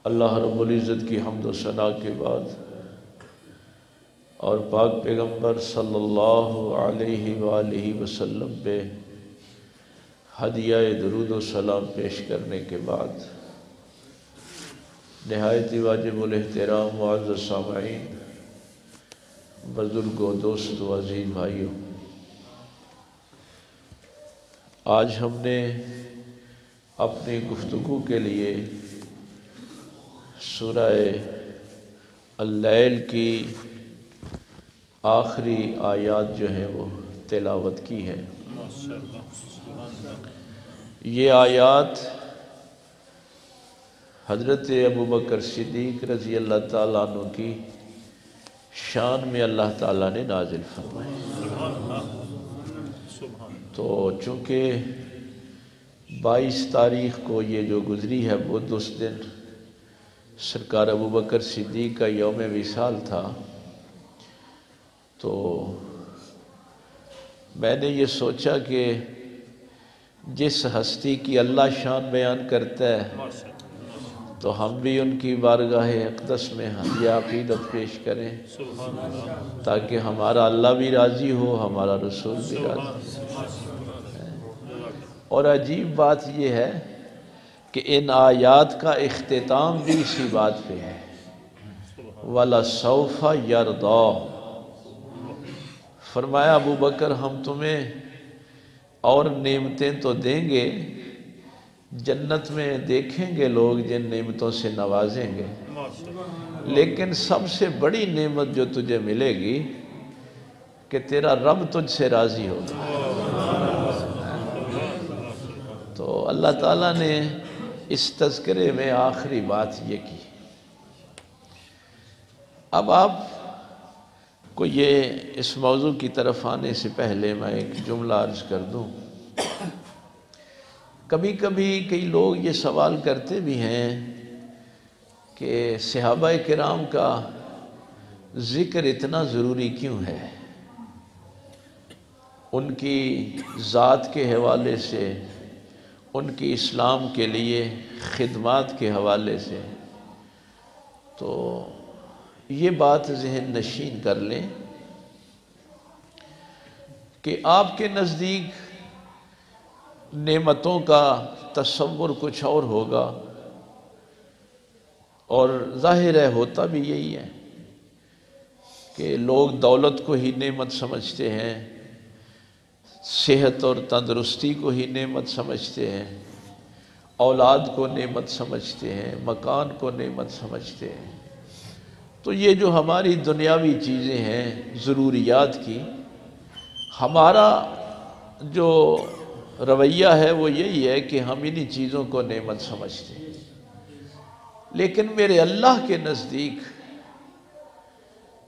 اللہ رب العزت کی حمد و ثنا کے بعد اور پاک پیغمبر صلی اللہ علیہ وآلہ وسلم پہ ہدیہ درود و سلام پیش کرنے کے بعد نہایت واجب الاحترام معزز سامعین، بزرگوں، دوستوں، عزیز بھائیوں، آج ہم نے اپنی گفتگو کے لیے سورہ اللیل کی آخری آیات جو ہیں وہ تلاوت کی ہے۔ یہ آیات حضرت ابوبکر صدیق رضی اللہ تعالیٰ عنہ کی شان میں اللہ تعالیٰ نے نازل فرمائے۔ تو چونکہ 22 تاریخ کو یہ جو گزری ہے بدھ، اس دن سرکار ابوبکر صدیق کا یوم وصال تھا، تو میں نے یہ سوچا کہ جس ہستی کی اللہ شان بیان کرتا ہے تو ہم بھی ان کی بارگاہ اقدس میں ہدیہ عقیدت پیش کریں تاکہ ہمارا اللہ بھی راضی ہو، ہمارا رسول بھی راضی ہو۔ اور عجیب بات یہ ہے کہ ان آیات کا اختتام بھی اسی بات پہ ہے، وَلَسَوْفَ يَرْضَىٰ۔ فرمایا ابو بکر ہم تمہیں اور نعمتیں تو دیں گے، جنت میں دیکھیں گے لوگ جن نعمتوں سے نوازیں گے، لیکن سب سے بڑی نعمت جو تجھے ملے گی کہ تیرا رب تجھ سے راضی ہوگا۔ تو اللہ تعالیٰ نے اس تذکرے میں آخری بات یہ کی۔ اب آپ کو یہ اس موضوع کی طرف آنے سے پہلے میں ایک جملہ عرض کر دوں۔ کبھی کبھی کئی لوگ یہ سوال کرتے بھی ہیں کہ صحابہ کرام کا ذکر اتنا ضروری کیوں ہے؟ ان کی ذات کے حوالے سے، ان کی اسلام کے لیے خدمات کے حوالے سے، تو یہ بات ذہن نشین کر لیں کہ آپ کے نزدیک نعمتوں کا تصور کچھ اور ہوگا، اور ظاہر ہے ہوتا بھی یہی ہے کہ لوگ دولت کو ہی نعمت سمجھتے ہیں، صحت اور تندرستی کو ہی نعمت سمجھتے ہیں، اولاد کو نعمت سمجھتے ہیں، مکان کو نعمت سمجھتے ہیں۔ تو یہ جو ہماری دنیاوی چیزیں ہیں ضروریات کی، ہمارا جو رویہ ہے وہ یہی ہے کہ ہم انہی چیزوں کو نعمت سمجھتے ہیں، لیکن میرے اللہ کے نزدیک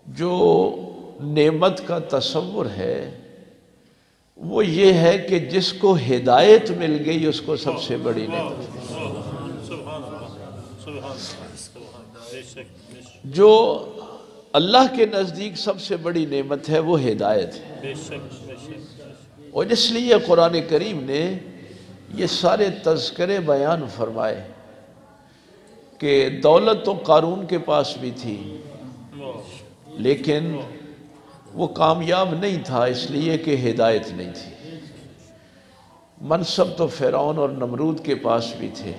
جو نعمت کا تصور ہے وہ یہ ہے کہ جس کو ہدایت مل گئی اس کو سب سے بڑی نعمت ہے۔ جو اللہ کے نزدیک سب سے بڑی نعمت ہے وہ ہدایت ہے، اور اس لیے قرآن کریم نے یہ سارے تذکرے بیان فرمائے کہ دولت تو قارون کے پاس بھی تھی لیکن وہ کامیاب نہیں تھا، اس لیے کہ ہدایت نہیں تھی۔ منصب تو فرعون اور نمرود کے پاس بھی تھے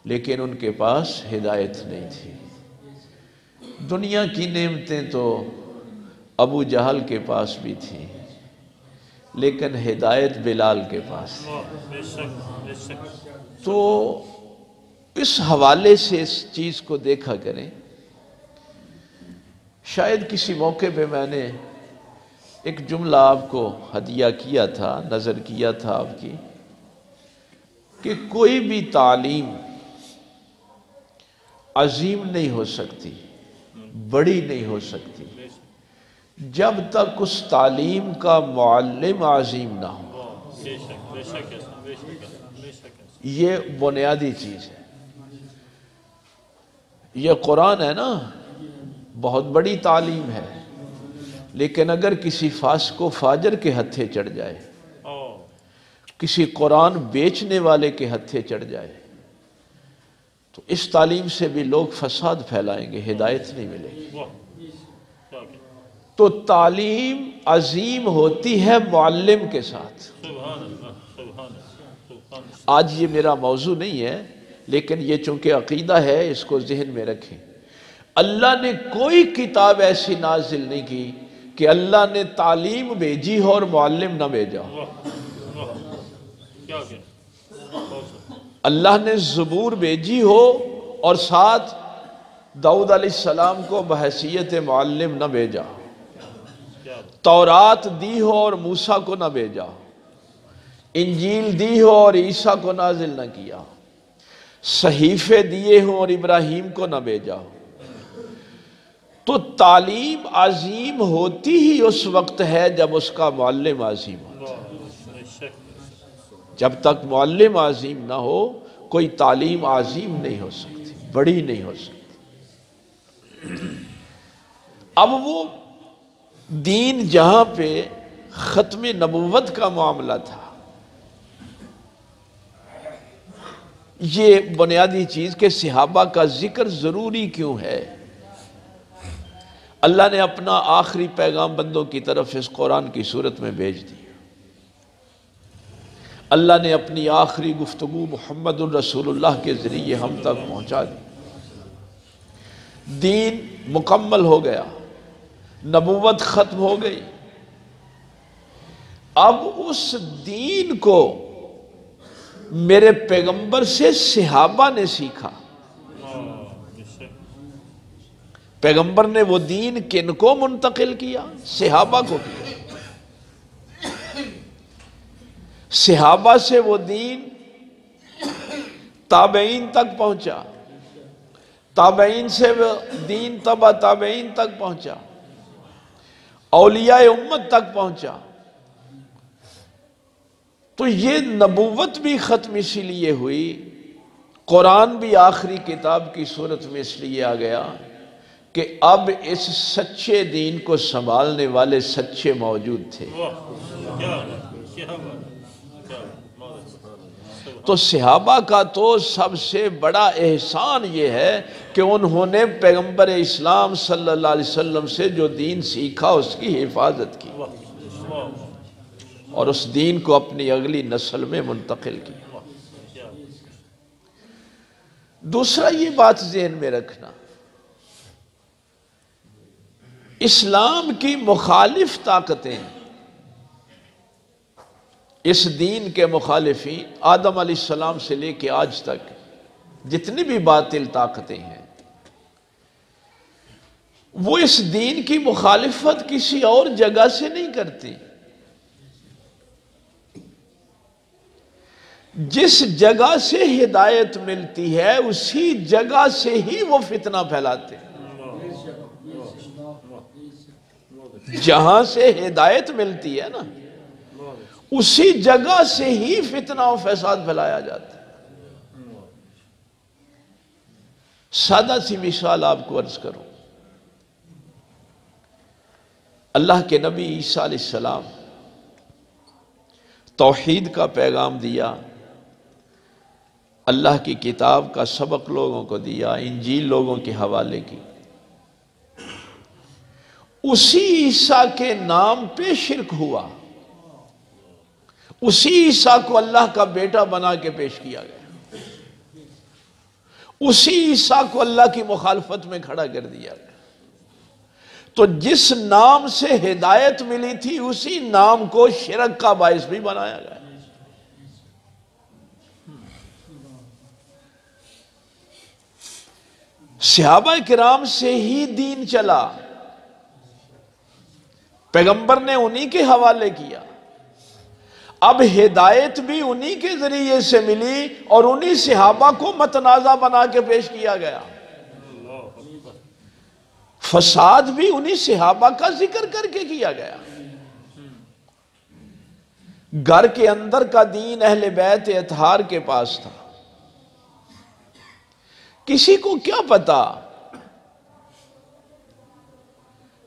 لیکن ان کے پاس ہدایت نہیں تھی۔ دنیا کی نعمتیں تو ابو جہل کے پاس بھی تھیں لیکن ہدایت بلال کے پاس تھی۔ تو اس حوالے سے اس چیز کو دیکھا کریں۔ شاید کسی موقع پہ میں نے ایک جملہ آپ کو ہدیہ کیا تھا، نظر کیا تھا آپ کی، کہ کوئی بھی تعلیم عظیم نہیں ہو سکتی، بڑی نہیں ہو سکتی جب تک اس تعلیم کا معلم عظیم نہ ہو۔ یہ بنیادی چیز ہے۔ یہ قرآن ہے نا، بہت بڑی تعلیم ہے، لیکن اگر کسی فاسق و فاجر کے ہتھے چڑھ جائے، کسی قرآن بیچنے والے کے ہتھے چڑھ جائے تو اس تعلیم سے بھی لوگ فساد پھیلائیں گے، ہدایت نہیں ملے گی۔ تو تعلیم عظیم ہوتی ہے معلم کے ساتھ۔ آج یہ میرا موضوع نہیں ہے، لیکن یہ چونکہ عقیدہ ہے، اس کو ذہن میں رکھیں۔ اللہ نے کوئی کتاب ایسی نازل نہیں کی کہ اللہ نے تعلیم بھیجی ہو اور معلم نہ بھیجا۔ اللہ نے زبور بھیجی ہو اور ساتھ داؤد علیہ السلام کو بحیثیت معلم نہ بھیجا، تورات دی ہو اور موسیٰ کو نہ بھیجا، انجیل دی ہو اور عیسیٰ کو نازل نہ کیا، صحیفے دیے ہوں اور ابراہیم کو نہ بھیجا۔ تو تعلیم عظیم ہوتی ہی اس وقت ہے جب اس کا معلم عظیم ہوتا ہے۔ جب تک معلم عظیم نہ ہو کوئی تعلیم عظیم نہیں ہو سکتی، بڑی نہیں ہو سکتی۔ اب وہ دین جہاں پہ ختم نبوت کا معاملہ تھا، یہ بنیادی چیز کہ صحابہ کا ذکر ضروری کیوں ہے۔ اللہ نے اپنا آخری پیغام بندوں کی طرف اس قرآن کی صورت میں بھیج دی۔ اللہ نے اپنی آخری گفتگو محمد الرسول اللہ کے ذریعے ہم تک پہنچا دی۔ دین مکمل ہو گیا، نبوت ختم ہو گئی۔ اب اس دین کو میرے پیغمبر سے صحابہ نے سیکھا۔ پیغمبر نے وہ دین کن کو منتقل کیا؟ صحابہ کو کیا۔ صحابہ سے وہ دین تابعین تک پہنچا، تابعین سے وہ دین تبع تابعین تک پہنچا، اولیاء امت تک پہنچا۔ تو یہ نبوت بھی ختم اسی لیے ہوئی، قرآن بھی آخری کتاب کی صورت میں اس لیے آ گیا کہ اب اس سچے دین کو سنبھالنے والے سچے موجود تھے۔ تو صحابہ کا تو سب سے بڑا احسان یہ ہے کہ انہوں نے پیغمبر اسلام صلی اللہ علیہ وسلم سے جو دین سیکھا اس کی حفاظت کی اور اس دین کو اپنی اگلی نسل میں منتقل کی۔ دوسرا یہ بات ذہن میں رکھنا، اسلام کی مخالف طاقتیں، اس دین کے مخالفین آدم علیہ السلام سے لے کے آج تک جتنی بھی باطل طاقتیں ہیں، وہ اس دین کی مخالفت کسی اور جگہ سے نہیں کرتی۔ جس جگہ سے ہدایت ملتی ہے اسی جگہ سے ہی وہ فتنہ پھیلاتے ہیں۔ جہاں سے ہدایت ملتی ہے نا اسی جگہ سے ہی فتنہ و فساد پھیلایا جاتا ہے۔ سادہ سی مثال آپ کو عرض کروں، اللہ کے نبی عیسیٰ علیہ السلام توحید کا پیغام دیا، اللہ کی کتاب کا سبق لوگوں کو دیا، انجیل لوگوں کے حوالے کی۔ اسی عیسیٰ کے نام پہ شرک ہوا، اسی عیسیٰ کو اللہ کا بیٹا بنا کے پیش کیا گیا، اسی عیسیٰ کو اللہ کی مخالفت میں کھڑا کر دیا گیا۔ تو جس نام سے ہدایت ملی تھی اسی نام کو شرک کا باعث بھی بنایا گیا۔ صحابہ کرام سے ہی دین چلا، پیغمبر نے انہی کے حوالے کیا، اب ہدایت بھی انہی کے ذریعے سے ملی اور انہی صحابہ کو متنازع بنا کے پیش کیا گیا۔ فساد بھی انہی صحابہ کا ذکر کر کے کیا گیا۔ گھر کے اندر کا دین اہل بیت اطہار کے پاس تھا، کسی کو کیا پتا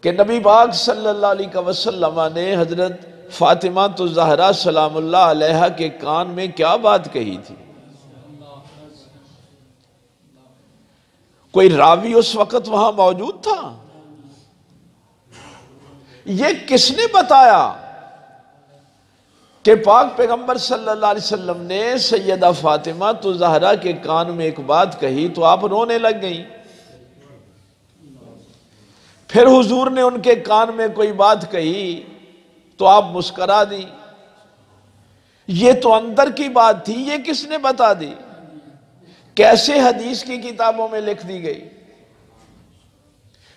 کہ نبی پاک صلی اللہ علیہ وسلم نے حضرت فاطمہ الزہرا سلام اللہ علیہا کے کان میں کیا بات کہی تھی؟ کوئی راوی اس وقت وہاں موجود تھا؟ یہ کس نے بتایا کہ پاک پیغمبر صلی اللہ علیہ وسلم نے سیدہ فاطمہ تو زہرا کے کان میں ایک بات کہی تو آپ رونے لگ گئیں، پھر حضور نے ان کے کان میں کوئی بات کہی تو آپ مسکرا دی؟ یہ تو اندر کی بات تھی، یہ کس نے بتا دی؟ کیسے حدیث کی کتابوں میں لکھ دی گئی؟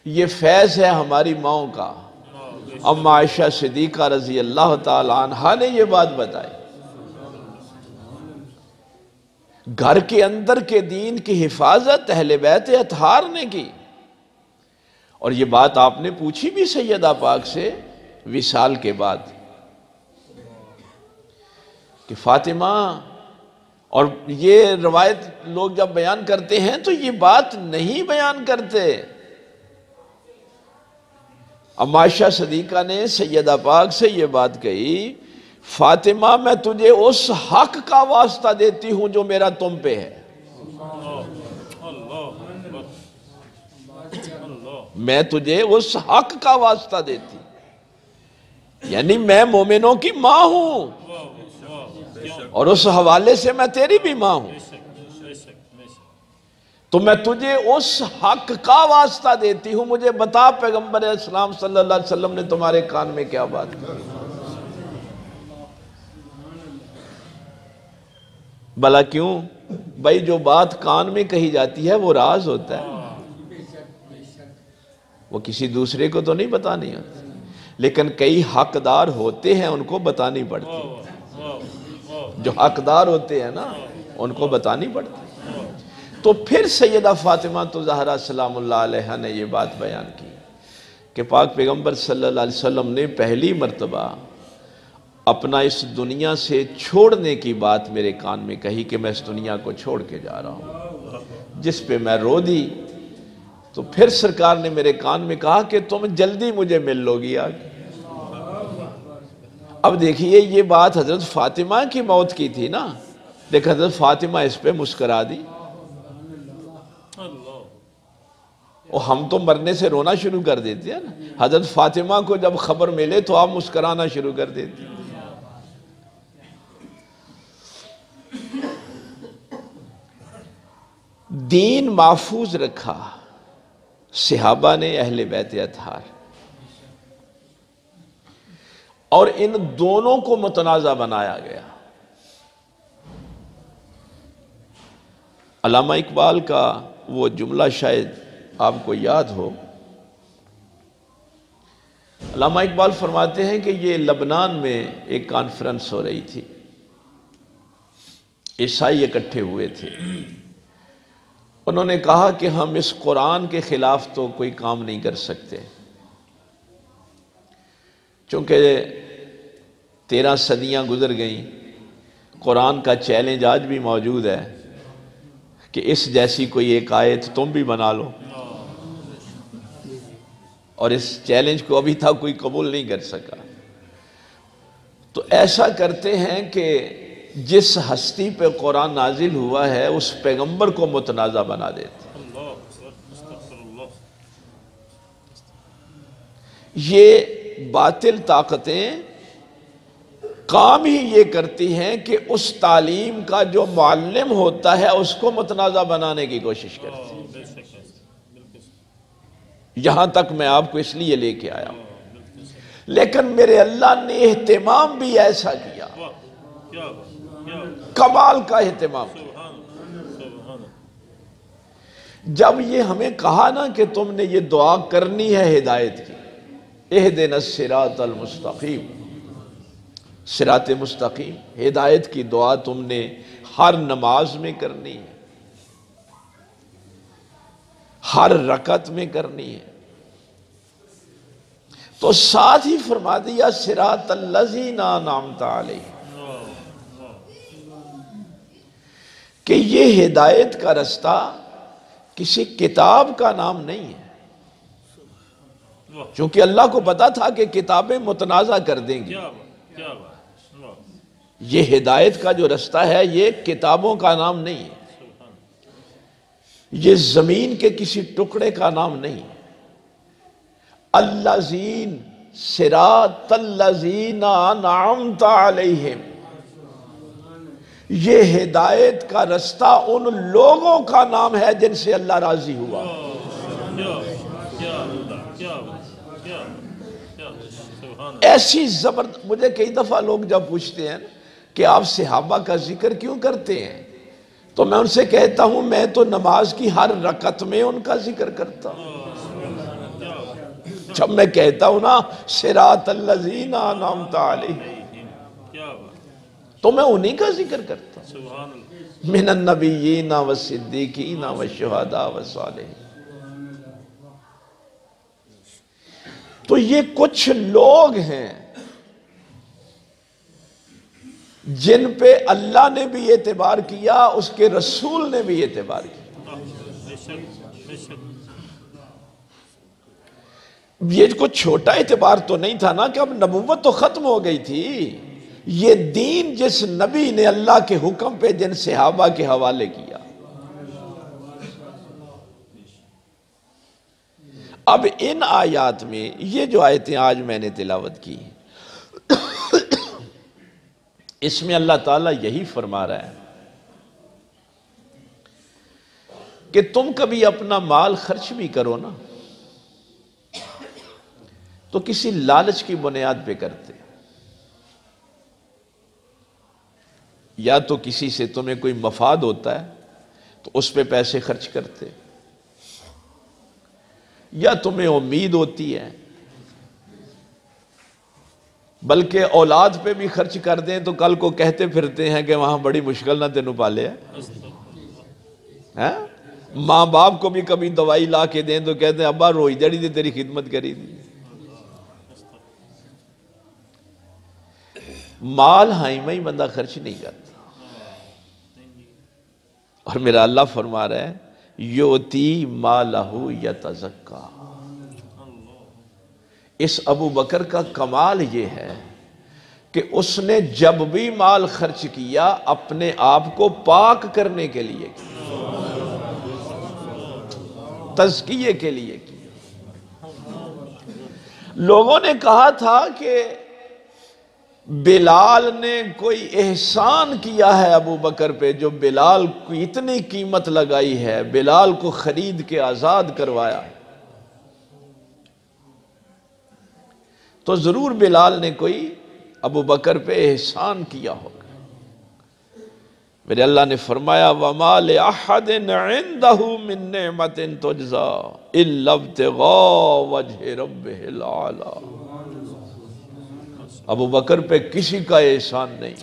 یہ فیض ہے ہماری ماؤں کا۔ اما عائشہ صدیقہ رضی اللہ تعالی عنہا نے یہ بات بتائی، گھر کے اندر کے دین کی حفاظت اہل بیت اطہار نے کی۔ اور یہ بات آپ نے پوچھی بھی سیدہ پاک سے وصال کے بعد کہ فاطمہ، اور یہ روایت لوگ جب بیان کرتے ہیں تو یہ بات نہیں بیان کرتے۔ اما عائشہ صدیقہ نے سیدہ پاک سے یہ بات کہی، فاطمہ میں تجھے اس حق کا واسطہ دیتی ہوں جو میرا تم پہ ہے، میں تجھے اس حق کا واسطہ دیتی، یعنی میں مومنوں کی ماں ہوں، اور اس حوالے سے میں تیری بھی ماں ہوں، تو میں تجھے اس حق کا واسطہ دیتی ہوں۔ مجھے بتا پیغمبر اسلام صلی اللہ علیہ وسلم نے تمہارے کان میں کیا بات کی؟ بھلا کیوں؟ بھائی جو بات کان میں کہی جاتی ہے وہ راز ہوتا ہے، وہ کسی دوسرے کو تو نہیں بتانی ہوتی، لیکن کئی حقدار ہوتے ہیں ان کو بتانی پڑتی ہے، جو حقدار ہوتے ہیں نا ان کو بتانی پڑتی ہے۔ تو پھر سیدہ فاطمہ تو زہرا سلام اللہ علیہا نے یہ بات بیان کی کہ پاک پیغمبر صلی اللہ علیہ وسلم نے پہلی مرتبہ اپنا اس دنیا سے چھوڑنے کی بات میرے کان میں کہی کہ میں اس دنیا کو چھوڑ کے جا رہا ہوں، جس پہ میں رو دی۔ تو پھر سرکار نے میرے کان میں کہا کہ تم جلدی مجھے مل لو گی آگے۔ اب دیکھیے یہ بات حضرت فاطمہ کی موت کی تھی نا، دیکھ حضرت فاطمہ اس پہ مسکرا دی، اور ہم تو مرنے سے رونا شروع کر دیتے ہیں نا، حضرت فاطمہ کو جب خبر ملے تو آپ مسکرانا شروع کر دیتے ہیں۔ دین محفوظ رکھا صحابہ نے، اہل بیت اطہار، اور ان دونوں کو متنازع بنایا گیا۔ علامہ اقبال کا وہ جملہ شاید آپ کو یاد ہو، علامہ اقبال فرماتے ہیں کہ یہ لبنان میں ایک کانفرنس ہو رہی تھی، عیسائی اکٹھے ہوئے تھے، انہوں نے کہا کہ ہم اس قرآن کے خلاف تو کوئی کام نہیں کر سکتے، چونکہ 13 صدیاں گزر گئیں، قرآن کا چیلنج آج بھی موجود ہے کہ اس جیسی کوئی ایک آیت تم بھی بنا لو، اور اس چیلنج کو ابھی تک کوئی قبول نہیں کر سکا۔ تو ایسا کرتے ہیں کہ جس ہستی پہ قرآن نازل ہوا ہے اس پیغمبر کو متنازع بنا دیتے ہیں۔ یہ باطل طاقتیں کام ہی یہ کرتی ہیں کہ اس تعلیم کا جو معلم ہوتا ہے اس کو متنازع بنانے کی کوشش کرتی ہیں۔ یہاں تک میں آپ کو اس لیے لے کے آیا ہوں، لیکن میرے اللہ نے اہتمام بھی ایسا کیا، کمال کا اہتمام کیا۔ جب یہ ہمیں کہا نا کہ تم نے یہ دعا کرنی ہے ہدایت کی، اہدنا الصراط المستقیم، صراط مستقیم، ہدایت کی دعا تم نے ہر نماز میں کرنی ہے، ہر رکعت میں کرنی ہے، تو ساتھ ہی فرما دیا صراط الذین انعمت علیہم، کہ یہ ہدایت کا رستہ کسی کتاب کا نام نہیں ہے، چونکہ اللہ کو پتا تھا کہ کتابیں متنازع کر دیں گی۔ یہ ہدایت کا جو رستہ ہے یہ کتابوں کا نام نہیں ہے، یہ زمین کے کسی ٹکڑے کا نام نہیں. الذین صراط الذین انعمت علیہم، یہ ہدایت کا رستہ ان لوگوں کا نام ہے جن سے اللہ راضی ہوا. ایسی زبردست. مجھے کئی دفعہ لوگ جب پوچھتے ہیں کہ آپ صحابہ کا ذکر کیوں کرتے ہیں، تو میں ان سے کہتا ہوں میں تو نماز کی ہر رکعت میں ان کا ذکر کرتا ہوں. جب میں کہتا ہوں نا صراط الذین انعمت علیہم، تو میں انہی کا ذکر کرتا ہوں. من النبیین والصدیقین والشہداء والصالحین. تو یہ کچھ لوگ ہیں جن پہ اللہ نے بھی اعتبار کیا، اس کے رسول نے بھی اعتبار کیا. یہ کچھ چھوٹا اعتبار تو نہیں تھا نا کہ اب نبوت تو ختم ہو گئی تھی. یہ دین جس نبی نے اللہ کے حکم پہ جن صحابہ کے حوالے کیا. اب ان آیات میں یہ جو آیتیں آج میں نے تلاوت کی، اس میں اللہ تعالیٰ یہی فرما رہا ہے کہ تم کبھی اپنا مال خرچ بھی کرو نا تو کسی لالچ کی بنیاد پہ کرتے، یا تو کسی سے تمہیں کوئی مفاد ہوتا ہے تو اس پہ پیسے خرچ کرتے، یا تمہیں امید ہوتی ہے، بلکہ اولاد پہ بھی خرچ کر دیں تو کل کو کہتے پھرتے ہیں کہ وہاں بڑی مشکل نہ تینوں پالے ہے. ماں باپ کو بھی کبھی دوائی لا کے دیں تو کہتے ہیں ابا روئی جڑی تھی تیری خدمت کری دی. مال ہائی میں بندہ خرچ نہیں کرتا. اور میرا اللہ فرما رہا ہے یوتی مالہ یتزکا. اس ابو بکر کا کمال یہ ہے کہ اس نے جب بھی مال خرچ کیا اپنے آپ کو پاک کرنے کے لیے کیا، تزکیے کے لیے کیا. لوگوں نے کہا تھا کہ بلال نے کوئی احسان کیا ہے ابو بکر پہ، جو بلال کو اتنی قیمت لگائی ہے، بلال کو خرید کے آزاد کروایا، تو ضرور بلال نے کوئی ابو بکر پہ احسان کیا ہوگا. میرے اللہ نے فرمایا وَمَا لِأَحَدٍ عِنْدَهُ مِن نِعْمَةٍ تُجْزَى إِلَّا ابْتِغَاءَ وَجْهِ رَبِّهِ الْأَعْلَى. ابو بکر پہ کسی کا احسان نہیں،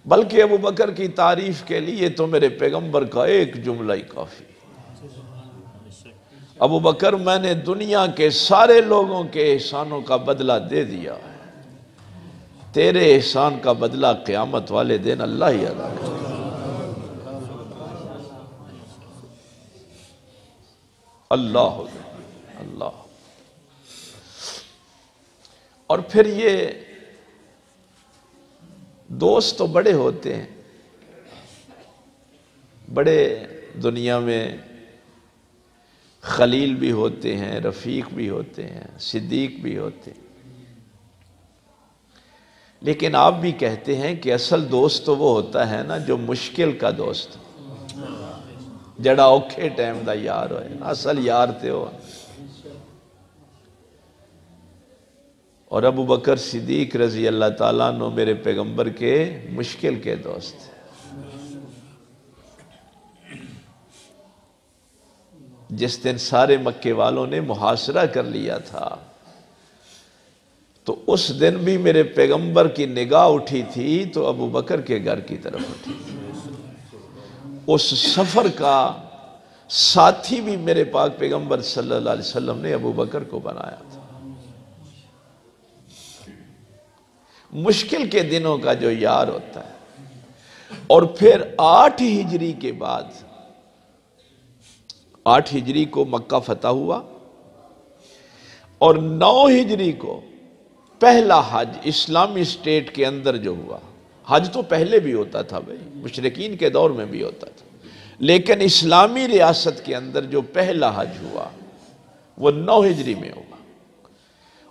بلکہ ابو بکر کی تعریف کے لیے تو میرے پیغمبر کا ایک جملہ ہی کافی. ابو بکر میں نے دنیا کے سارے لوگوں کے احسانوں کا بدلہ دے دیا ہے، تیرے احسان کا بدلہ قیامت والے دن اللہ ہی ادا کرے. اللہ اللہ. اور پھر یہ دوست تو بڑے ہوتے ہیں، بڑے دنیا میں خلیل بھی ہوتے ہیں، رفیق بھی ہوتے ہیں، صدیق بھی ہوتے ہیں، لیکن آپ بھی کہتے ہیں کہ اصل دوست تو وہ ہوتا ہے نا جو مشکل کا دوست، جڑا اوکھے ٹائم دا یار ہوئے، اصل یار تے ہو. اور ابو بکر صدیق رضی اللہ تعالیٰ عنہ میرے پیغمبر کے مشکل کے دوست. جس دن سارے مکے والوں نے محاصرہ کر لیا تھا تو اس دن بھی میرے پیغمبر کی نگاہ اٹھی تھی تو ابو بکر کے گھر کی طرف اٹھی تھی. اس سفر کا ساتھی بھی میرے پاک پیغمبر صلی اللہ علیہ وسلم نے ابو بکر کو بنایا تھا. مشکل کے دنوں کا جو یار ہوتا ہے. اور پھر 8 ہجری کے بعد 8 ہجری کو مکہ فتح ہوا اور 9 ہجری کو پہلا حج اسلامی اسٹیٹ کے اندر جو ہوا حج تو پہلے بھی ہوتا تھا بھائی، مشرکین کے دور میں بھی ہوتا تھا، لیکن اسلامی ریاست کے اندر جو پہلا حج ہوا وہ 9 ہجری میں ہوا،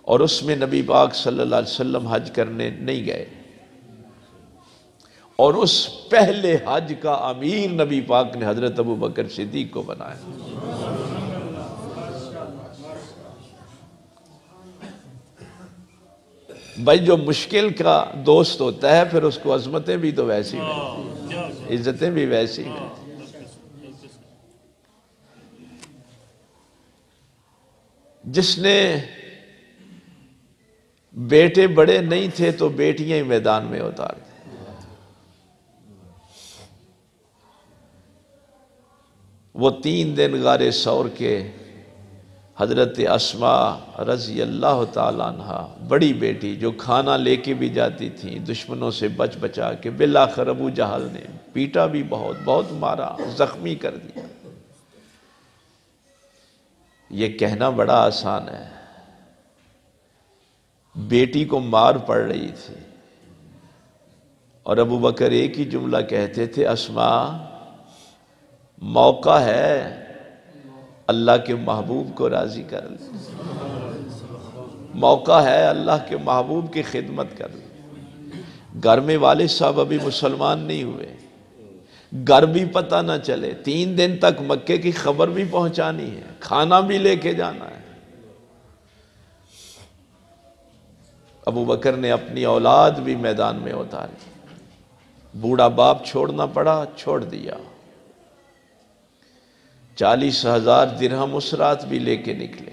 اور اس میں نبی پاک صلی اللہ علیہ وسلم حج کرنے نہیں گئے، اور اس پہلے حج کا امیر نبی پاک نے حضرت ابو بکر صدیق کو بنایا۔ بھائی جو مشکل کا دوست ہوتا ہے پھر اس کو عظمتیں بھی تو ویسی ملتی، عزتیں بھی ویسی ملتی۔ جس نے بیٹے بڑے نہیں تھے تو بیٹیاں ہی میدان میں اتار دی۔ وہ 3 دن غار ثور کے حضرت اسماء رضی اللہ تعالیٰ عنہ، بڑی بیٹی جو کھانا لے کے بھی جاتی تھی دشمنوں سے بچ بچا کے، بالآخر ابو جہل نے پیٹا بھی بہت مارا، زخمی کر دیا۔ یہ کہنا بڑا آسان ہے، بیٹی کو مار پڑ رہی تھی اور ابو بکر ایک ہی جملہ کہتے تھے، اسماء موقع ہے اللہ کے محبوب کو راضی کر لے، موقع ہے اللہ کے محبوب کی خدمت کر لے۔ گھر میں والد صاحب ابھی مسلمان نہیں ہوئے، گھر بھی پتہ نہ چلے، 3 دن تک مکے کی خبر بھی پہنچانی ہے، کھانا بھی لے کے جانا ہے۔ ابو بکر نے اپنی اولاد بھی میدان میں اتاری، بوڑھا باپ چھوڑنا پڑا، چھوڑ دیا، 40,000 درہم اس رات بھی لے کے نکلے۔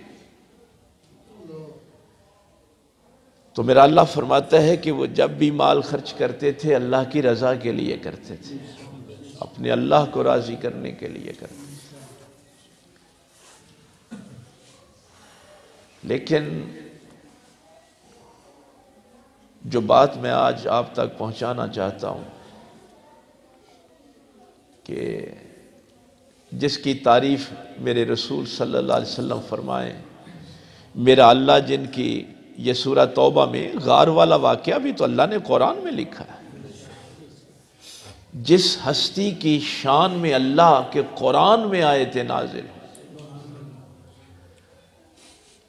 تو میرا اللہ فرماتا ہے کہ وہ جب بھی مال خرچ کرتے تھے اللہ کی رضا کے لیے کرتے تھے، اپنے اللہ کو راضی کرنے کے لیے کرتے تھے۔ لیکن جو بات میں آج آپ تک پہنچانا چاہتا ہوں کہ جس کی تعریف میرے رسول صلی اللہ علیہ وسلم فرمائیں، میرا اللہ جن کی، یہ سورہ توبہ میں غار والا واقعہ بھی تو اللہ نے قرآن میں لکھا ہے۔ جس ہستی کی شان میں اللہ کے قرآن میں آیت نازل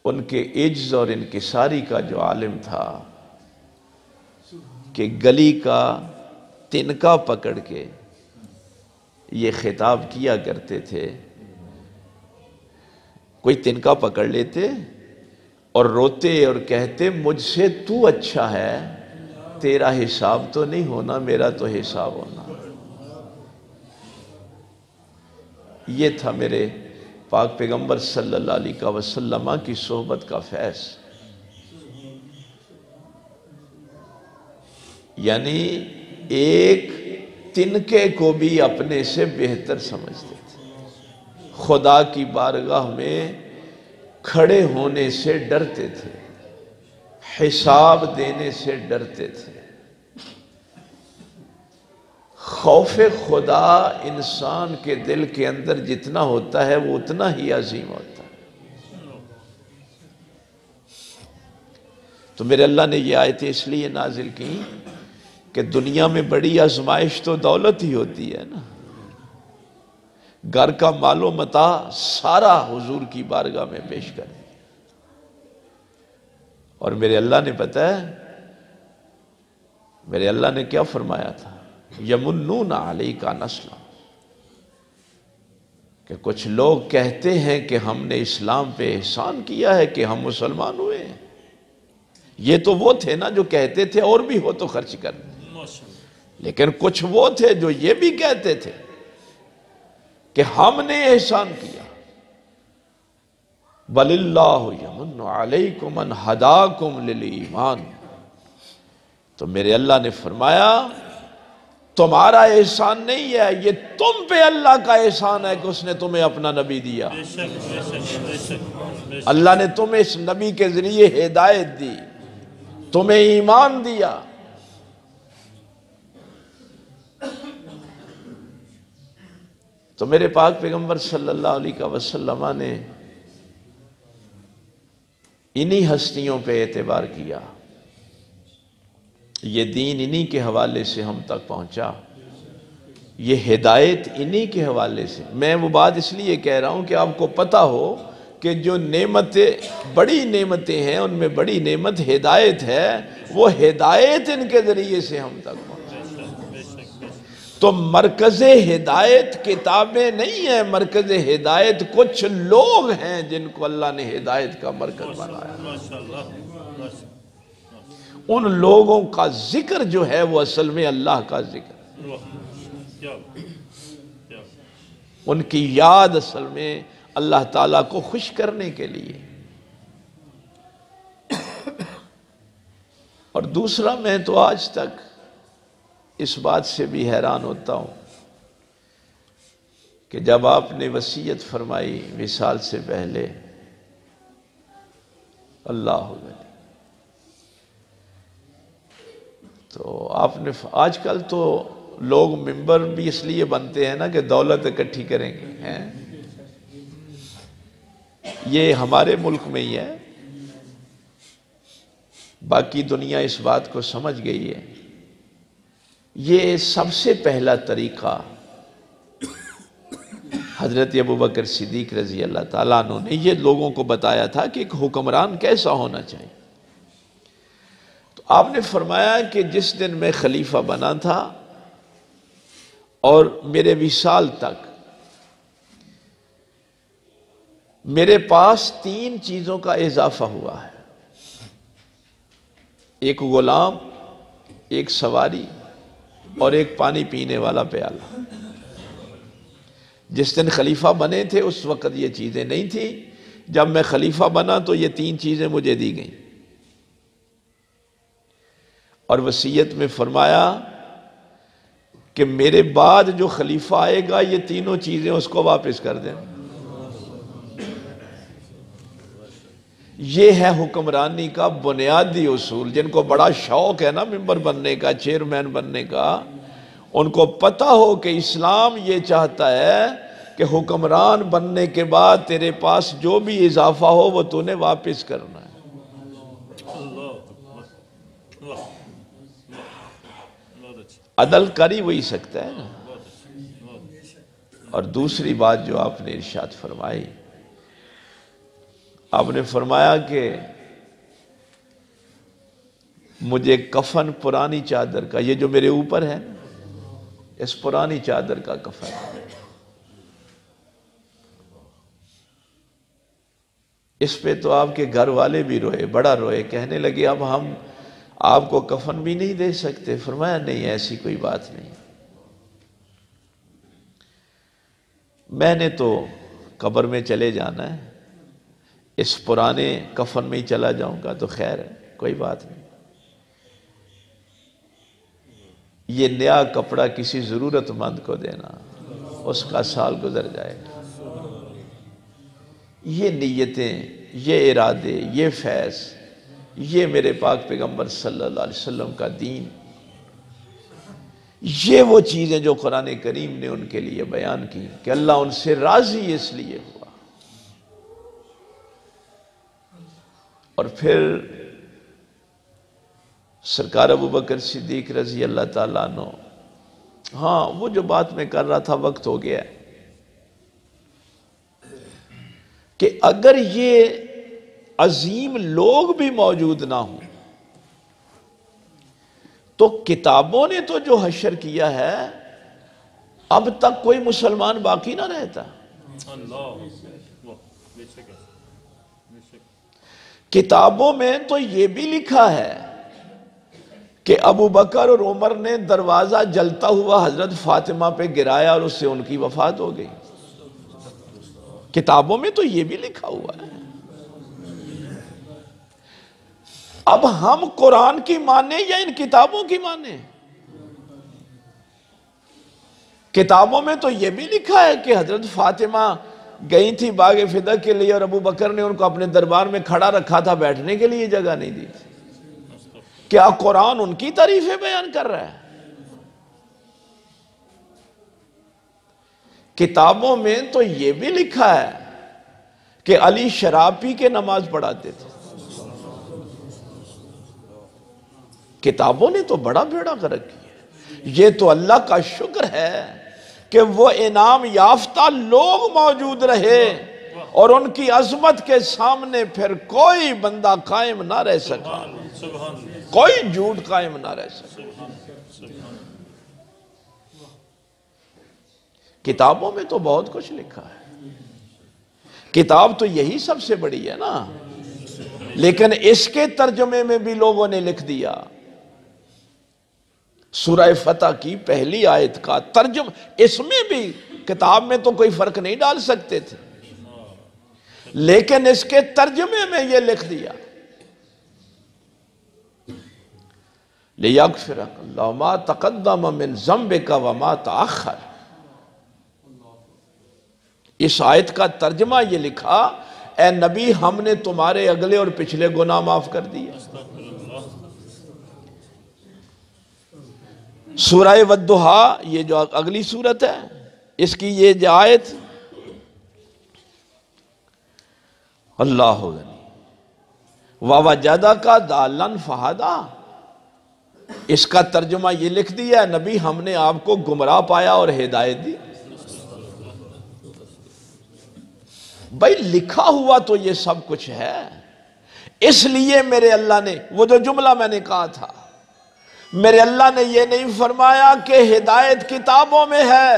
ان کے عجز اور انکساری کا جو عالم تھا کہ گلی کا تنکا پکڑ کے یہ خطاب کیا کرتے تھے، کوئی تنکا پکڑ لیتے اور روتے اور کہتے مجھ سے تو اچھا ہے، تیرا حساب تو نہیں ہونا، میرا تو حساب ہونا۔ یہ تھا میرے پاک پیغمبر صلی اللہ علیہ وسلم کی صحبت کا فیض، یعنی ایک تنکے کو بھی اپنے سے بہتر سمجھتے تھے، خدا کی بارگاہ میں کھڑے ہونے سے ڈرتے تھے، حساب دینے سے ڈرتے تھے۔ خوف خدا انسان کے دل کے اندر جتنا ہوتا ہے وہ اتنا ہی عظیم ہوتا ہے۔ تو میرے اللہ نے یہ آیتیں اس لیے نازل کی کہ دنیا میں بڑی آزمائش تو دولت ہی ہوتی ہے نا، گھر کا مال و متاع سارا حضور کی بارگاہ میں پیش کر دیا، اور میرے اللہ نے بتایا، میرے اللہ نے کیا فرمایا تھا، یمنون علیک ان اسلموا، کہ کچھ لوگ کہتے ہیں کہ ہم نے اسلام پہ احسان کیا ہے کہ ہم مسلمان ہوئے ہیں۔ یہ تو وہ تھے نا جو کہتے تھے اور بھی ہو تو خرچ کر دیں، لیکن کچھ وہ تھے جو یہ بھی کہتے تھے کہ ہم نے احسان کیا۔ بل اللہ یمن علیکم ان ہداکم للایمان، تو میرے اللہ نے فرمایا تمہارا احسان نہیں ہے، یہ تم پہ اللہ کا احسان ہے کہ اس نے تمہیں اپنا نبی دیا، اللہ نے تمہیں اس نبی کے ذریعے ہدایت دی، تمہیں ایمان دیا۔ تو میرے پاک پیغمبر صلی اللہ علیہ وسلم نے انہی ہستیوں پہ اعتبار کیا، یہ دین انہی کے حوالے سے ہم تک پہنچا، یہ ہدایت انہی کے حوالے سے۔ میں وہ بات اس لیے کہہ رہا ہوں کہ آپ کو پتہ ہو کہ جو نعمتیں، بڑی نعمتیں ہیں، ان میں بڑی نعمت ہدایت ہے، وہ ہدایت ان کے ذریعے سے ہم تک پہنچا۔ تو مرکز ہدایت کتابیں نہیں ہیں، مرکز ہدایت کچھ لوگ ہیں جن کو اللہ نے ہدایت کا مرکز بنایا۔ ان لوگوں کا ذکر جو ہے وہ اصل میں اللہ کا ذکر، ان کی یاد اصل میں اللہ تعالیٰ کو خوش کرنے کے لیے۔ اور دوسرا، میں تو آج تک اس بات سے بھی حیران ہوتا ہوں کہ جب آپ نے وصیت فرمائی وصال سے پہلے، اللہ ولی، تو آپ نے، آج کل تو لوگ ممبر بھی اس لیے بنتے ہیں نا کہ دولت اکٹھی کریں گے، ہیں؟ یہ ہمارے ملک میں ہی ہے، باقی دنیا اس بات کو سمجھ گئی ہے۔ یہ سب سے پہلا طریقہ حضرت ابوبکر صدیق رضی اللہ تعالیٰ عنہ نے یہ لوگوں کو بتایا تھا کہ ایک حکمران کیسا ہونا چاہیے۔ تو آپ نے فرمایا کہ جس دن میں خلیفہ بنا تھا اور میرے وصال تک میرے پاس 3 چیزوں کا اضافہ ہوا ہے، ایک غلام، ایک سواری اور ایک پانی پینے والا پیالہ۔ جس دن خلیفہ بنے تھے اس وقت یہ چیزیں نہیں تھیں، جب میں خلیفہ بنا تو یہ 3 چیزیں مجھے دی گئیں، اور وصیت میں فرمایا کہ میرے بعد جو خلیفہ آئے گا یہ تینوں چیزیں اس کو واپس کر دیں۔ یہ ہے حکمرانی کا بنیادی اصول۔ جن کو بڑا شوق ہے نا ممبر بننے کا، چیئرمین بننے کا، ان کو پتہ ہو کہ اسلام یہ چاہتا ہے کہ حکمران بننے کے بعد تیرے پاس جو بھی اضافہ ہو وہ تو نے واپس کرنا ہے۔ عدل کر ہی وہی سکتا ہے نا۔ اور دوسری بات جو آپ نے ارشاد فرمائی، آپ نے فرمایا کہ مجھے کفن پرانی چادر کا، یہ جو میرے اوپر ہے اس پرانی چادر کا کفن، اس پہ تو آپ کے گھر والے بھی روئے، بڑا روئے، کہنے لگے اب ہم آپ کو کفن بھی نہیں دے سکتے۔ فرمایا نہیں، ایسی کوئی بات نہیں، میں نے تو قبر میں چلے جانا ہے، اس پرانے کفن میں ہی چلا جاؤں گا تو خیر ہے، کوئی بات نہیں۔ یہ نیا کپڑا کسی ضرورت مند کو دینا، اس کا سال گزر جائے گا۔ یہ نیتیں، یہ ارادے، یہ فیض، یہ میرے پاک پیغمبر صلی اللہ علیہ وسلم کا دین، یہ وہ چیزیں جو قرآن کریم نے ان کے لیے بیان کی کہ اللہ ان سے راضی اس لیے ہوا۔ اور پھر سرکار ابوبکر صدیق رضی اللہ تعالیٰ عنہ، ہاں وہ جو بات میں کر رہا تھا وقت ہو گیا ہے کہ اگر یہ عظیم لوگ بھی موجود نہ ہوں تو کتابوں نے تو جو حشر کیا ہے اب تک کوئی مسلمان باقی نہ رہتا۔ کتابوں میں تو یہ بھی لکھا ہے کہ ابو بکر اور عمر نے دروازہ جلتا ہوا حضرت فاطمہ پہ گرایا اور اس سے ان کی وفات ہو گئی۔ کتابوں میں تو یہ بھی لکھا ہوا ہے۔ اب ہم قرآن کی مانیں یا ان کتابوں کی مانیں؟ کتابوں میں تو یہ بھی لکھا ہے کہ حضرت فاطمہ گئی تھی باغ فدا کے لیے اور ابو بکر نے ان کو اپنے دربار میں کھڑا رکھا تھا، بیٹھنے کے لیے جگہ نہیں دی تھی۔ کیا قرآن ان کی تعریفیں بیان کر رہا ہے؟ کتابوں میں تو یہ بھی لکھا ہے کہ علی شراب پی کے نماز پڑھاتے تھے۔ کتابوں نے تو بڑا بیڑا غرق کیا. یہ تو اللہ کا شکر ہے کہ وہ انعام یافتہ لوگ موجود رہے اور ان کی عظمت کے سامنے پھر کوئی بندہ قائم نہ رہ سکا, کوئی جھوٹ قائم نہ رہ سکا. کتابوں میں تو بہت کچھ لکھا ہے, کتاب تو یہی سب سے بڑی ہے نا, لیکن اس کے ترجمے میں بھی لوگوں نے لکھ دیا. سورہ فتح کی پہلی آیت کا ترجمہ, اس میں بھی کتاب میں تو کوئی فرق نہیں ڈال سکتے تھے, لیکن اس کے ترجمے میں یہ لکھ دیا لِيَغْفِرَكَ اللَّهُ مَا تَقَدَّمَ مِنْ ذَنْبِكَ وَمَا تَأَخَّرَ. اس آیت کا ترجمہ یہ لکھا, اے نبی ہم نے تمہارے اگلے اور پچھلے گناہ معاف کر دیے. سورہ والضحیٰ یہ جو اگلی سورت ہے, اس کی یہ جو آیت, اللہ غنی وَوَجَدَكَ ضَالًّا فَہَدَىٰ. اس کا ترجمہ یہ لکھ دیا, نبی ہم نے آپ کو گمراہ پایا اور ہدایت دی. بھائی لکھا ہوا تو یہ سب کچھ ہے, اس لیے میرے اللہ نے وہ جو جملہ میں نے کہا تھا, میرے اللہ نے یہ نہیں فرمایا کہ ہدایت کتابوں میں ہے,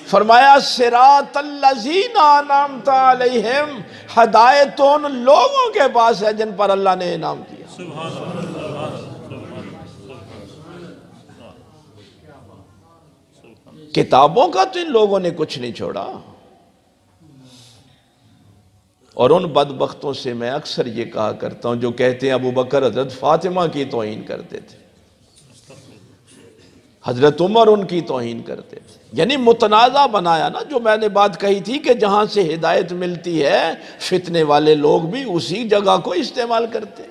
فرمایا صراط الذین انعمت علیہم, ہدایت تو ان لوگوں کے پاس ہے جن پر اللہ نے انعام کیا. کتابوں کا تو ان لوگوں نے کچھ نہیں چھوڑا. اور ان بدبختوں سے میں اکثر یہ کہا کرتا ہوں جو کہتے ہیں ابو بکر حضرت فاطمہ کی توہین کرتے تھے, حضرت عمر ان کی توہین کرتے تھے, یعنی متنازع بنایا نا. جو میں نے بات کہی تھی کہ جہاں سے ہدایت ملتی ہے فتنے والے لوگ بھی اسی جگہ کو استعمال کرتے.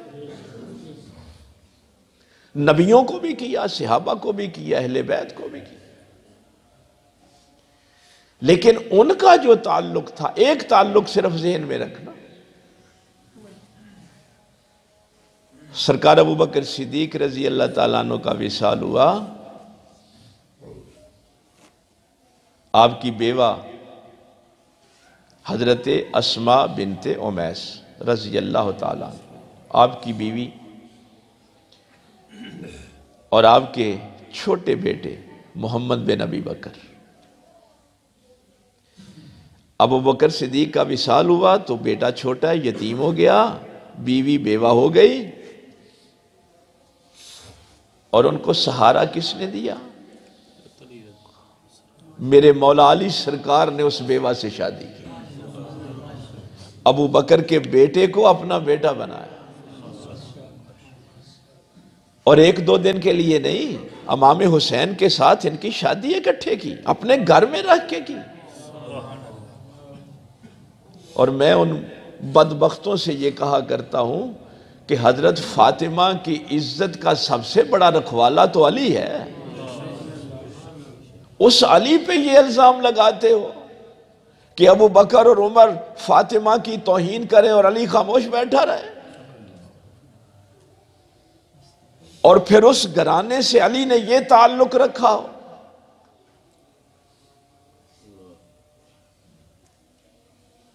نبیوں کو بھی کیا, صحابہ کو بھی کیا, اہل بیت کو بھی کیا. لیکن ان کا جو تعلق تھا, ایک تعلق صرف ذہن میں رکھنا, سرکار ابوبکر صدیق رضی اللہ تعالیٰ عنہ کا وصال ہوا, آپ کی بیوہ حضرت اسماء بنت امیس رضی اللہ تعالیٰ عنہ, آپ کی بیوی اور آپ کے چھوٹے بیٹے محمد بن ابی بکر. ابو بکر صدیق کا وصال ہوا تو بیٹا چھوٹا یتیم ہو گیا, بیوی بیوہ ہو گئی, اور ان کو سہارا کس نے دیا؟ میرے مولا علی سرکار نے اس بیوہ سے شادی کی, ابو بکر کے بیٹے کو اپنا بیٹا بنایا, اور ایک دو دن کے لیے نہیں, امام حسین کے ساتھ ان کی شادی اکٹھے کی, اپنے گھر میں رکھ کے کی. اور میں ان بدبختوں سے یہ کہا کرتا ہوں کہ حضرت فاطمہ کی عزت کا سب سے بڑا رکھوالا تو علی ہے, اس علی پہ یہ الزام لگاتے ہو کہ ابو بکر اور عمر فاطمہ کی توہین کریں اور علی خاموش بیٹھا رہے, اور پھر اس گھرانے سے علی نے یہ تعلق رکھا ہو.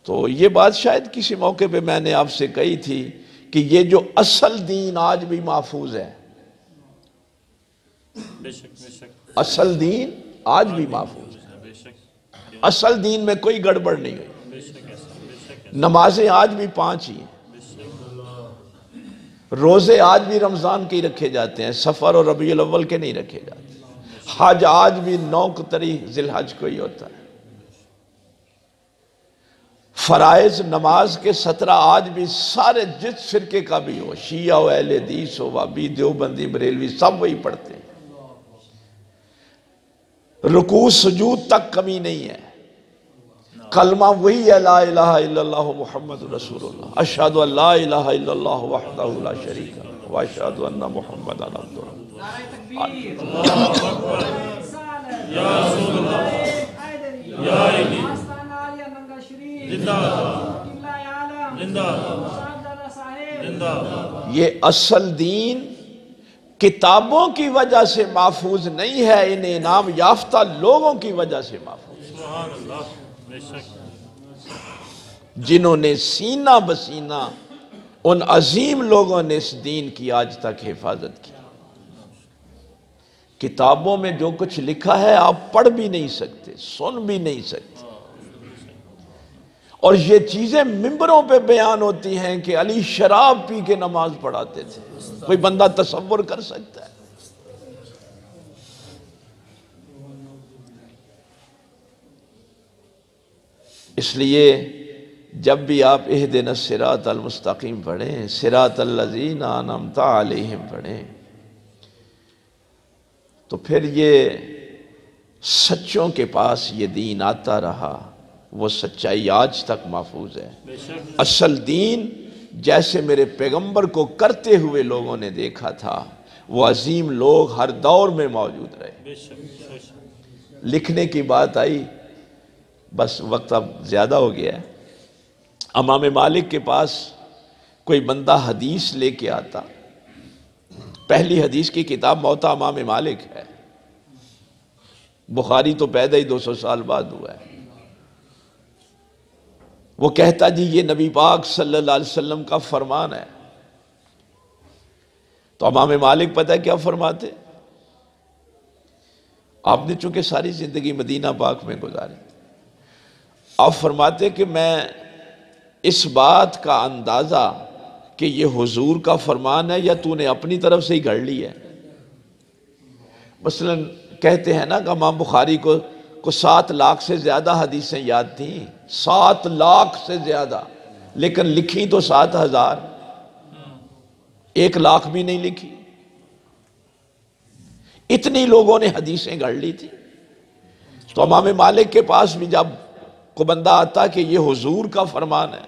تو یہ بات شاید کسی موقع پہ میں نے آپ سے کہی تھی کہ یہ جو اصل دین آج بھی محفوظ ہے, اصل دین آج بھی محفوظ ہے, اصل دین میں کوئی گڑبڑ نہیں ہوئی. نمازیں آج بھی 5 ہی ہیں, روزے آج بھی رمضان کے ہی رکھے جاتے ہیں, سفر اور ربیع الاول کے نہیں رکھے جاتے. حج آج بھی 9 تاریخ ذی الحج کو ہی ہوتا ہے. فرائض نماز کے 17 آج بھی سارے جس فرقے کا بھی ہو, شیعہ ہو, اہل حدیث ہو, وہابی, دیوبندی, بریلوی, سب وہی پڑھتے ہیں. رکوع سجود تک کمی نہیں ہے, کلمہ وہی ہے, لا الہ الا اللہ محمد رسول اللہ, اشہد ان لا الہ الا اللہ وحدہ لا شریک لہ واشہد ان محمدًا عبدہ. یا رسول اللہ, یا علی, یہ اصل دین کتابوں کی وجہ سے محفوظ نہیں ہے، ان انعام یافتہ لوگوں کی وجہ سے محفوظ ہے، سبحان اللہ، بے شک، جنہوں نے سینہ بسینہ ان عظیم لوگوں نے اس دین کی آج تک حفاظت کی۔ کتابوں میں جو کچھ لکھا ہے آپ پڑھ بھی نہیں سکتے، سن بھی نہیں سکتے، اور یہ چیزیں ممبروں پہ بیان ہوتی ہیں کہ علی شراب پی کے نماز پڑھاتے تھے۔ کوئی بندہ تصور کر سکتا ہے؟ اس لیے جب بھی آپ اہدنا الصراط المستقیم پڑھیں، صراط الذین انعمت علیہم پڑھیں، تو پھر یہ سچوں کے پاس یہ دین آتا رہا، وہ سچائی آج تک محفوظ ہے۔ بے شک، اصل دین جیسے میرے پیغمبر کو کرتے ہوئے لوگوں نے دیکھا تھا، وہ عظیم لوگ ہر دور میں موجود رہے۔ بے شک، بے شک، لکھنے کی بات آئی، بس وقت اب زیادہ ہو گیا ہے۔ امام مالک کے پاس کوئی بندہ حدیث لے کے آتا، پہلی حدیث کی کتاب موطا امام مالک ہے، بخاری تو پیدا ہی 200 سال بعد ہوا ہے۔ وہ کہتا جی یہ نبی پاک صلی اللہ علیہ وسلم کا فرمان ہے، تو امام مالک پتہ ہے کیا فرماتے؟ آپ نے چونکہ ساری زندگی مدینہ پاک میں گزاری، آپ فرماتے کہ میں اس بات کا اندازہ کہ یہ حضور کا فرمان ہے یا تو نے اپنی طرف سے ہی گھڑ لی ہے۔ مثلا کہتے ہیں نا کہ امام بخاری کو 7 لاکھ سے زیادہ حدیثیں یاد تھیں، 7 لاکھ سے زیادہ، لیکن لکھی تو 7,000، 1 لاکھ بھی نہیں لکھی۔ اتنی لوگوں نے حدیثیں گھڑ لی تھی۔ تو امام مالک کے پاس بھی جب کو بندہ آتا کہ یہ حضور کا فرمان ہے،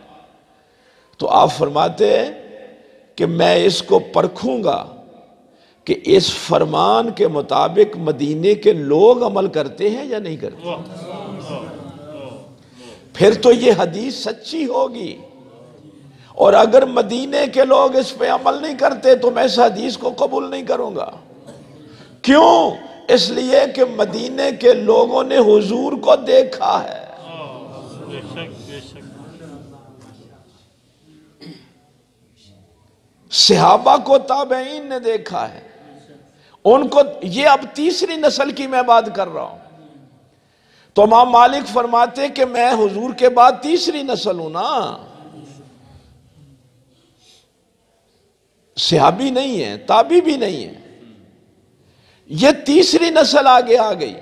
تو آپ فرماتے کہ میں اس کو پرکھوں گا کہ اس فرمان کے مطابق مدینے کے لوگ عمل کرتے ہیں یا نہیں کرتے، پھر تو یہ حدیث سچی ہوگی، اور اگر مدینے کے لوگ اس پہ عمل نہیں کرتے تو میں اس حدیث کو قبول نہیں کروں گا۔ کیوں؟ اس لیے کہ مدینے کے لوگوں نے حضور کو دیکھا ہے۔ بے شک، بے شک، صحابہ کو تابعین نے دیکھا ہے، ان کو، یہ اب تیسری نسل کی میں بات کر رہا ہوں۔ تو امام مالک فرماتے کہ میں حضور کے بعد تیسری نسل ہوں نا، صحابی نہیں ہے، تابعی بھی نہیں ہے، یہ تیسری نسل آگے آ گئی۔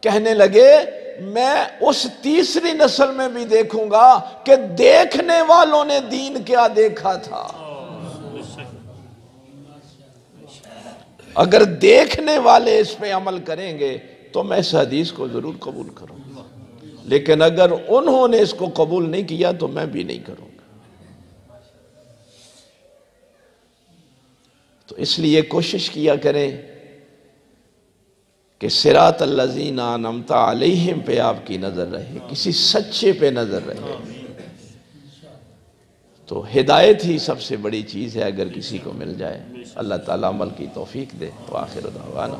کہنے لگے میں اس تیسری نسل میں بھی دیکھوں گا کہ دیکھنے والوں نے دین کیا دیکھا تھا۔ بے شک، اگر دیکھنے والے اس پہ عمل کریں گے تو میں اس حدیث کو ضرور قبول کروں گا، لیکن اگر انہوں نے اس کو قبول نہیں کیا تو میں بھی نہیں کروں گا۔ تو اس لیے کوشش کیا کریں کہ صراط الذین انعمت علیہم پہ آپ کی نظر رہے، کسی سچے پہ نظر رہے، تو ہدایت ہی سب سے بڑی چیز ہے اگر کسی کو مل جائے۔ اللہ تعالیٰ عمل کی توفیق دے۔ وآخر دعوانا